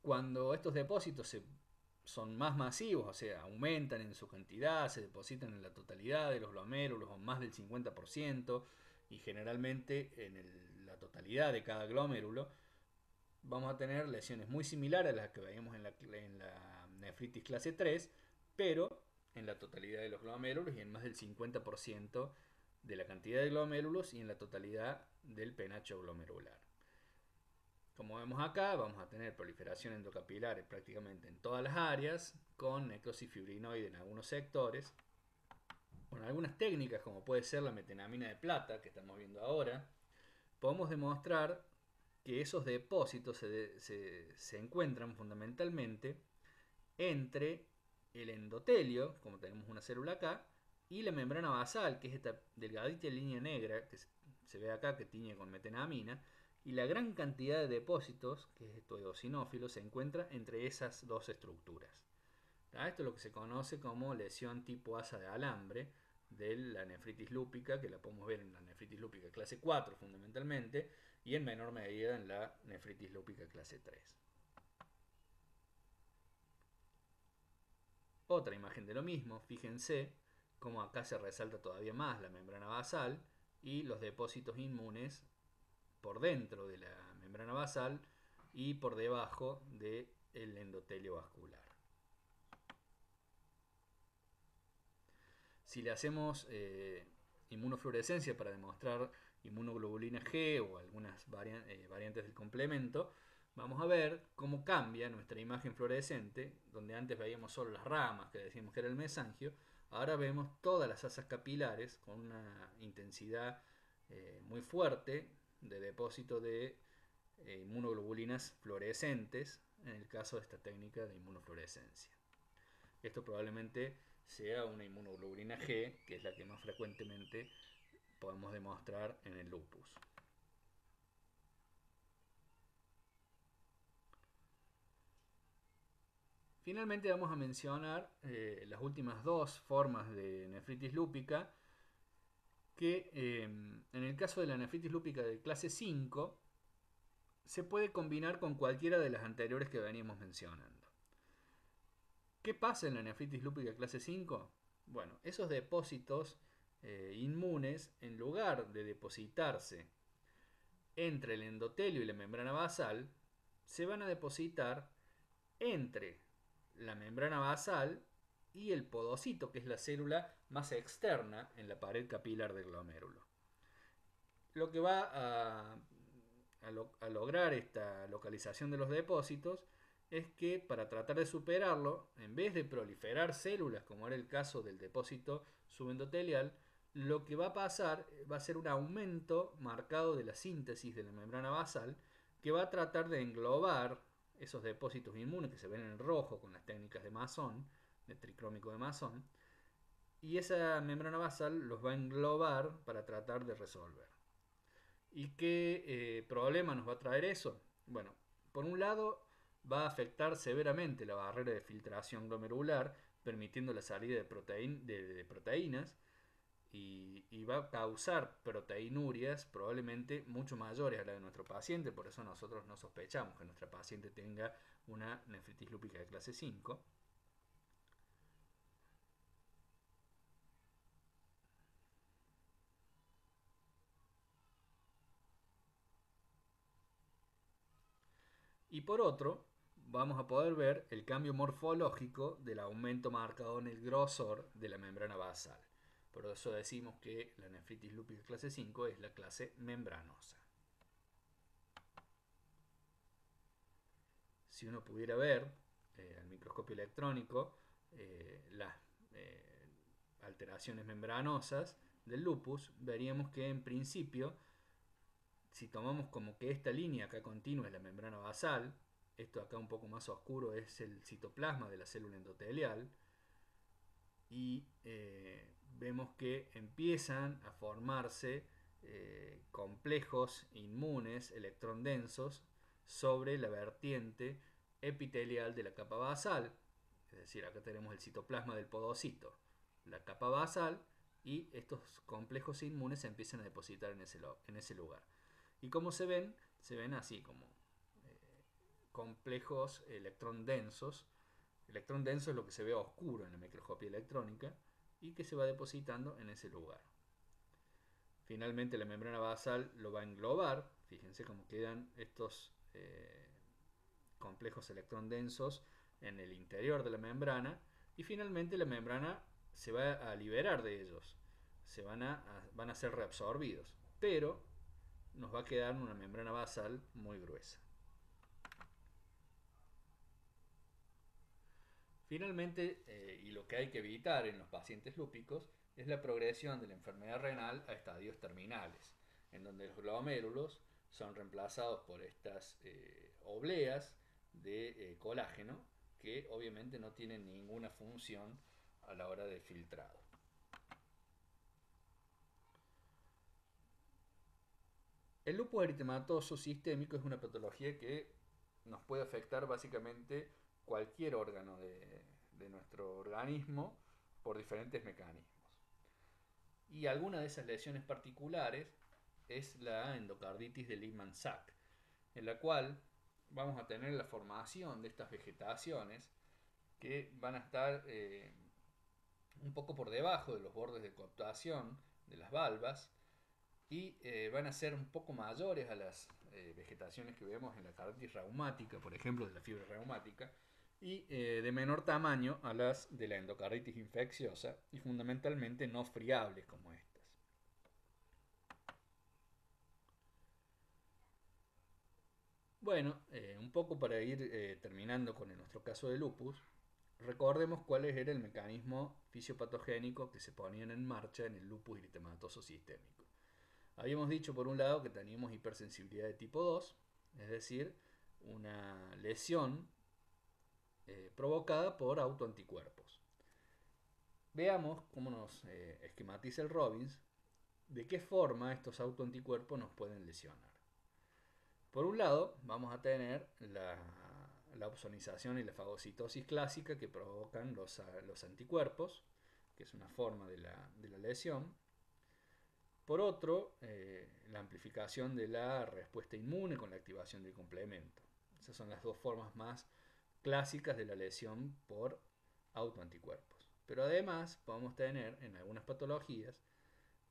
Cuando estos depósitos son más masivos, o sea, aumentan en su cantidad, se depositan en la totalidad de los glomérulos o más del 50% y generalmente en la totalidad de cada glomérulo, vamos a tener lesiones muy similares a las que veíamos en la nefritis clase 3, pero en la totalidad de los glomérulos y en más del 50% de la cantidad de glomérulos y en la totalidad del penacho glomerular. Como vemos acá, vamos a tener proliferación endocapilar prácticamente en todas las áreas, con necrosis fibrinoide en algunos sectores. Con algunas técnicas, como puede ser la metenamina de plata, que estamos viendo ahora, podemos demostrar que esos depósitos se encuentran fundamentalmente entre el endotelio, como tenemos una célula acá, y la membrana basal, que es esta delgadita línea negra que se ve acá, que tiñe con metenamina, y la gran cantidad de depósitos, que es esto eosinófilo, se encuentra entre esas dos estructuras. Esto es lo que se conoce como lesión tipo asa de alambre de la nefritis lúpica, que la podemos ver en la nefritis lúpica clase 4 fundamentalmente, y en menor medida en la nefritis lúpica clase 3. Otra imagen de lo mismo, fíjense cómo acá se resalta todavía más la membrana basal y los depósitos inmunes por dentro de la membrana basal y por debajo del endotelio vascular. Si le hacemos inmunofluorescencia para demostrar inmunoglobulina G o algunas variantes del complemento, vamos a ver cómo cambia nuestra imagen fluorescente, donde antes veíamos solo las ramas, que decíamos que era el mesangio, ahora vemos todas las asas capilares con una intensidad muy fuerte de depósito de inmunoglobulinas fluorescentes, en el caso de esta técnica de inmunofluorescencia. Esto probablemente sea una inmunoglobulina G, que es la que más frecuentemente podemos demostrar en el lupus. Finalmente vamos a mencionar las últimas dos formas de nefritis lúpica, que en el caso de la nefritis lúpica de clase 5 se puede combinar con cualquiera de las anteriores que veníamos mencionando. ¿Qué pasa en la nefritis lúpica clase 5? Bueno, esos depósitos inmunes, en lugar de depositarse entre el endotelio y la membrana basal, se van a depositar entre la membrana basal y el podocito, que es la célula más externa en la pared capilar del glomérulo. Lo que va a lograr esta localización de los depósitos es que, para tratar de superarlo, en vez de proliferar células, como era el caso del depósito subendotelial, lo que va a pasar va a ser un aumento marcado de la síntesis de la membrana basal, que va a tratar de englobar esos depósitos inmunes que se ven en rojo con las técnicas de Masson, de tricrómico de Masson, y esa membrana basal los va a englobar para tratar de resolver. ¿Y qué problema nos va a traer eso? Bueno, por un lado va a afectar severamente la barrera de filtración glomerular, permitiendo la salida de proteínas, y va a causar proteinurias probablemente mucho mayores a la de nuestro paciente. Por eso nosotros no sospechamos que nuestra paciente tenga una nefritis lúpica de clase 5. Y por otro, vamos a poder ver el cambio morfológico del aumento marcado en el grosor de la membrana basal. Por eso decimos que la nefritis lúpica clase 5 es la clase membranosa. Si uno pudiera ver al microscopio electrónico las alteraciones membranosas del lupus, veríamos que en principio, si tomamos como que esta línea acá continua es la membrana basal, esto acá un poco más oscuro es el citoplasma de la célula endotelial, y vemos que empiezan a formarse complejos inmunes electrondensos sobre la vertiente epitelial de la capa basal. Es decir, acá tenemos el citoplasma del podocito, la capa basal, y estos complejos inmunes se empiezan a depositar en ese lugar. Y como se ven así como complejos electrón densos. Electrón denso es lo que se ve oscuro en la microscopía electrónica y que se va depositando en ese lugar. Finalmente la membrana basal lo va a englobar. Fíjense cómo quedan estos complejos electrón densos en el interior de la membrana, y finalmente la membrana se va a liberar de ellos, van a ser reabsorbidos, pero nos va a quedar una membrana basal muy gruesa. Finalmente, y lo que hay que evitar en los pacientes lúpicos, es la progresión de la enfermedad renal a estadios terminales, en donde los glomérulos son reemplazados por estas obleas de colágeno que obviamente no tienen ninguna función a la hora del filtrado. El lupus eritematoso sistémico es una patología que nos puede afectar básicamente cualquier órgano de nuestro organismo por diferentes mecanismos. Y alguna de esas lesiones particulares es la endocarditis de Lehmann-Sachs, en la cual vamos a tener la formación de estas vegetaciones que van a estar un poco por debajo de los bordes de coaptación de las valvas, y van a ser un poco mayores a las vegetaciones que vemos en la carditis reumática, por ejemplo, de la fiebre reumática, y de menor tamaño a las de la endocarditis infecciosa, y fundamentalmente no friables como estas. Bueno, un poco para ir terminando con nuestro caso de lupus, recordemos cuál era el mecanismo fisiopatogénico que se ponían en marcha en el lupus eritematoso sistémico. Habíamos dicho por un lado que teníamos hipersensibilidad de tipo 2, es decir, una lesión provocada por autoanticuerpos. Veamos cómo nos esquematiza el Robbins de qué forma estos autoanticuerpos nos pueden lesionar. Por un lado, vamos a tener la opsonización y la fagocitosis clásica que provocan los anticuerpos, que es una forma de la lesión. Por otro, la amplificación de la respuesta inmune con la activación del complemento. Esas son las dos formas más clásicas de la lesión por autoanticuerpos. Pero además podemos tener en algunas patologías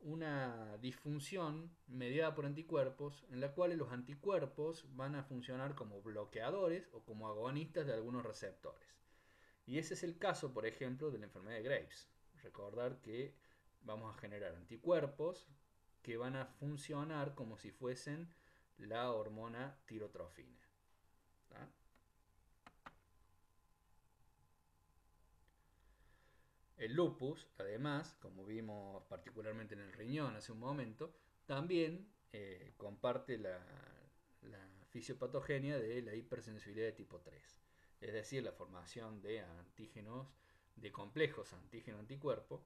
una disfunción mediada por anticuerpos en la cual los anticuerpos van a funcionar como bloqueadores o como agonistas de algunos receptores. Y ese es el caso, por ejemplo, de la enfermedad de Graves. Recordar que vamos a generar anticuerpos que van a funcionar como si fuesen la hormona tirotrofina. ¿Tá? El lupus, además, como vimos particularmente en el riñón hace un momento, también comparte la fisiopatogenia de la hipersensibilidad de tipo 3, es decir, la formación de antígenos, de complejos antígeno-anticuerpo,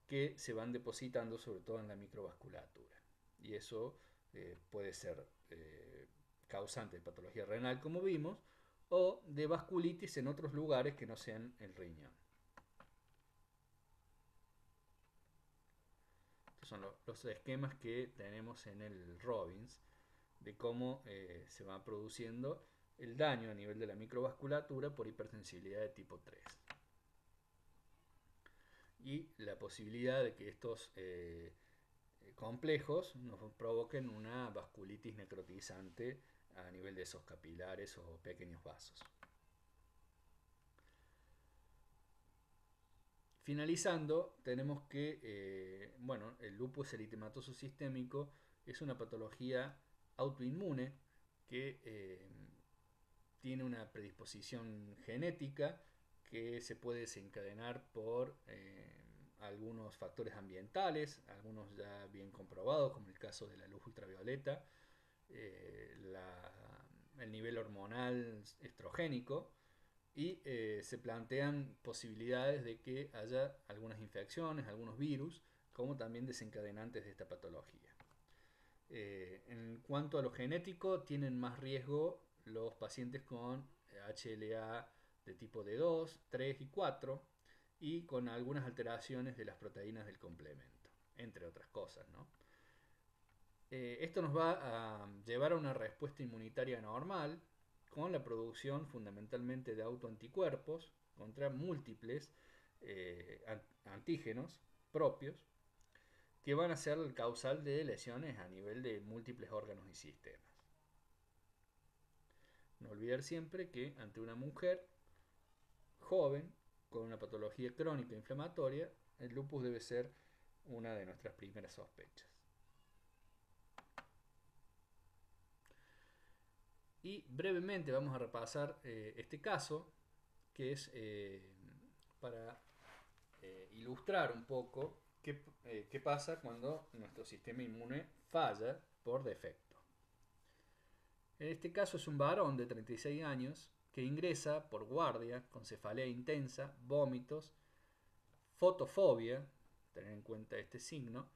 que se van depositando sobre todo en la microvasculatura. Y eso puede ser causante de patología renal, como vimos, o de vasculitis en otros lugares que no sean el riñón. Estos son los esquemas que tenemos en el Robbins de cómo se va produciendo el daño a nivel de la microvasculatura por hipersensibilidad de tipo 3. Y la posibilidad de que estos complejos nos provoquen una vasculitis necrotizante a nivel de esos capilares o pequeños vasos. Finalizando, tenemos que bueno, el lupus eritematoso sistémico es una patología autoinmune que tiene una predisposición genética que se puede desencadenar por algunos factores ambientales, algunos ya bien comprobados, como el caso de la luz ultravioleta, el nivel hormonal estrogénico, y se plantean posibilidades de que haya algunas infecciones, algunos virus, como también desencadenantes de esta patología. En cuanto a lo genético, tienen más riesgo los pacientes con HLA de tipo D2, 3 y 4, y con algunas alteraciones de las proteínas del complemento, entre otras cosas, ¿no? Esto nos va a llevar a una respuesta inmunitaria normal, con la producción fundamentalmente de autoanticuerpos contra múltiples antígenos propios que van a ser el causal de lesiones a nivel de múltiples órganos y sistemas. No olvidar siempre que ante una mujer joven con una patología crónica inflamatoria, el lupus debe ser una de nuestras primeras sospechas. Y brevemente vamos a repasar este caso, que es para ilustrar un poco qué pasa cuando nuestro sistema inmune falla por defecto. En este caso es un varón de 36 años que ingresa por guardia con cefalea intensa, vómitos, fotofobia, tener en cuenta este signo,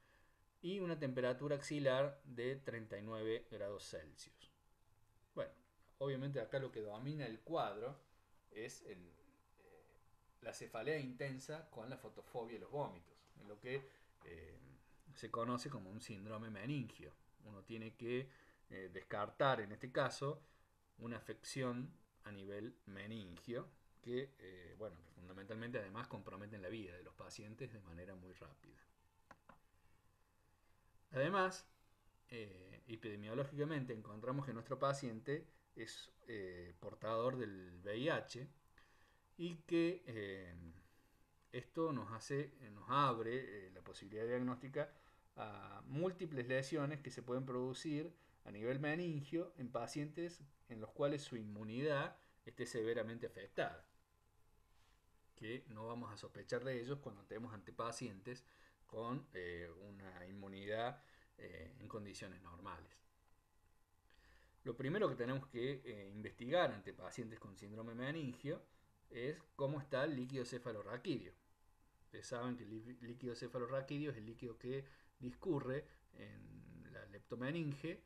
y una temperatura axilar de 39 grados Celsius. Bueno, obviamente acá lo que domina el cuadro es la cefalea intensa con la fotofobia y los vómitos, en lo que se conoce como un síndrome meningio. Uno tiene que descartar en este caso una afección a nivel meningio que, bueno, que fundamentalmente además comprometen la vida de los pacientes de manera muy rápida. Además, epidemiológicamente encontramos que nuestro paciente es portador del VIH y que esto nos abre la posibilidad diagnóstica a múltiples lesiones que se pueden producir a nivel meningio en pacientes en los cuales su inmunidad esté severamente afectada, que no vamos a sospechar de ellos cuando tenemos ante pacientes con una inmunidad en condiciones normales. Lo primero que tenemos que investigar ante pacientes con síndrome meningio es cómo está el líquido cefalorraquídeo. Ustedes saben que el líquido cefalorraquídeo es el líquido que discurre en la leptomeninge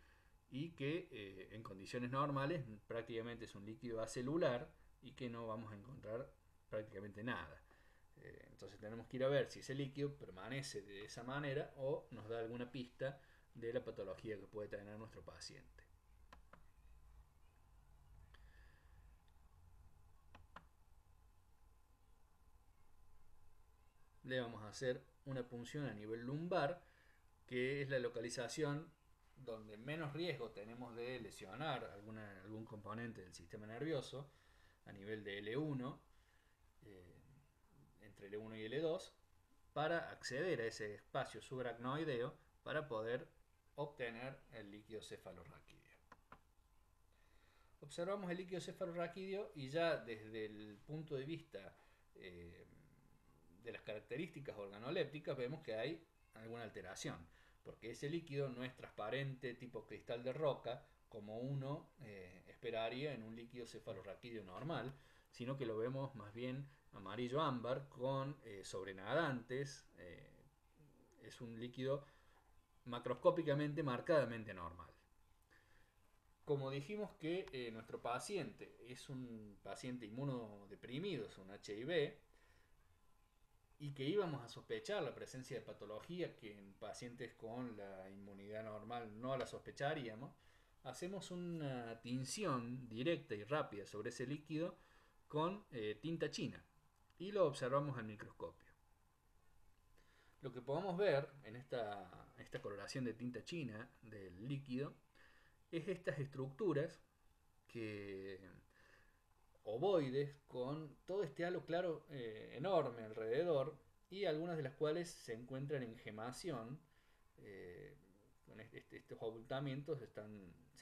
y que en condiciones normales prácticamente es un líquido acelular y que no vamos a encontrar prácticamente nada. Entonces tenemos que ir a ver si ese líquido permanece de esa manera o nos da alguna pista de la patología que puede tener nuestro paciente. Le vamos a hacer una punción a nivel lumbar, que es la localización donde menos riesgo tenemos de lesionar algún componente del sistema nervioso a nivel de L1, entre L1 y L2, para acceder a ese espacio subaracnoideo para poder obtener el líquido cefalorraquídeo. Observamos el líquido cefalorraquídeo y ya desde el punto de vista de las características organolépticas vemos que hay alguna alteración, porque ese líquido no es transparente tipo cristal de roca como uno esperaría en un líquido cefalorraquídeo normal, sino que lo vemos más bien amarillo ámbar con sobrenadantes. Es un líquido macroscópicamente marcadamente normal. Como dijimos que nuestro paciente es un paciente inmunodeprimido, es un HIV, y que íbamos a sospechar la presencia de patología que en pacientes con la inmunidad normal no la sospecharíamos, hacemos una tinción directa y rápida sobre ese líquido con tinta china y lo observamos al microscopio. Lo que podemos ver en esta coloración de tinta china del líquido es estas estructuras que ovoides con todo este halo claro enorme alrededor y algunas de las cuales se encuentran en gemación. Con estos abultamientos se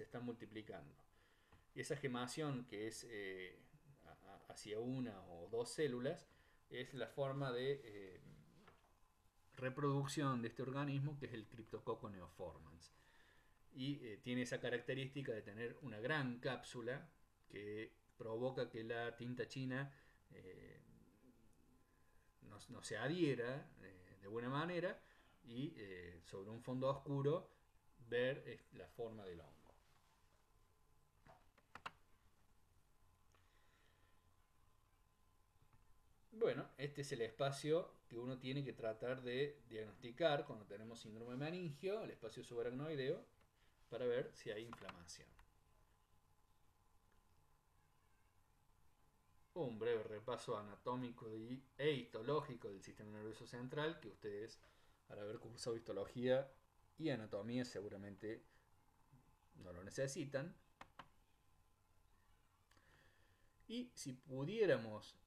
están multiplicando. Y esa gemación que es hacia una o dos células es la forma de reproducción de este organismo que es el Cryptococcus neoformans. Y tiene esa característica de tener una gran cápsula que provoca que la tinta china no se adhiera de buena manera y sobre un fondo oscuro ver la forma del hongo. Bueno, este es el espacio que uno tiene que tratar de diagnosticar cuando tenemos síndrome meningio, el espacio subaracnoideo, para ver si hay inflamación. un breve repaso anatómico e histológico del sistema nervioso central, que ustedes, al haber cursado histología y anatomía, seguramente no lo necesitan. Y si pudiéramos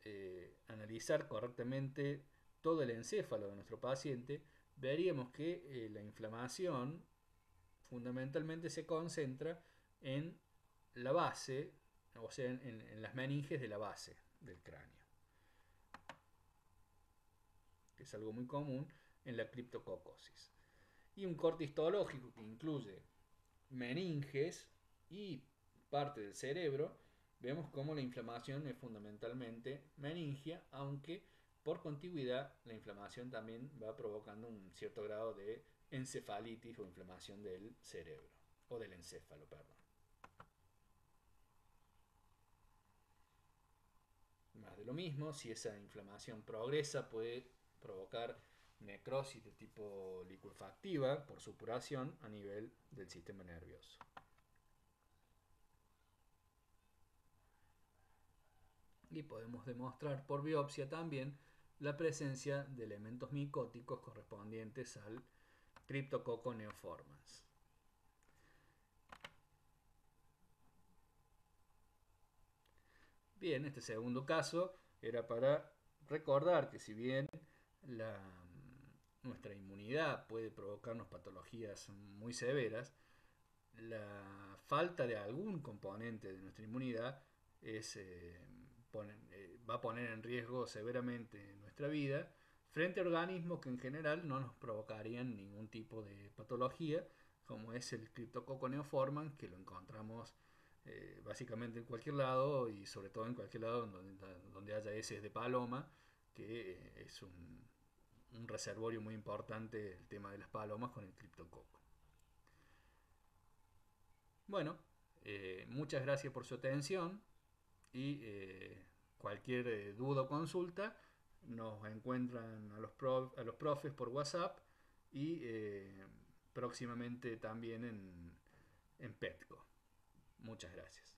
analizar correctamente todo el encéfalo de nuestro paciente, veríamos que la inflamación fundamentalmente se concentra en la base, o sea, en las meninges de la base del cráneo, que es algo muy común en la criptococosis. Y un corte histológico que incluye meninges y parte del cerebro, vemos cómo la inflamación es fundamentalmente meningia, aunque por contigüidad la inflamación también va provocando un cierto grado de encefalitis o inflamación del cerebro, o del encéfalo, perdón. Más de lo mismo, si esa inflamación progresa puede provocar necrosis de tipo licuefactiva por supuración a nivel del sistema nervioso. Y podemos demostrar por biopsia también la presencia de elementos micóticos correspondientes al Cryptococcus neoformans. Bien, este segundo caso era para recordar que si bien nuestra inmunidad puede provocarnos patologías muy severas, la falta de algún componente de nuestra inmunidad va a poner en riesgo severamente nuestra vida frente a organismos que en general no nos provocarían ningún tipo de patología, como es el Cryptococcus neoformans, que lo encontramos básicamente en cualquier lado, y sobre todo en cualquier lado donde haya heces de paloma, que es un reservorio muy importante el tema de las palomas con el criptococo. Bueno, muchas gracias por su atención, y cualquier duda o consulta nos encuentran a los profes por WhatsApp, y próximamente también en Petco. Muchas gracias.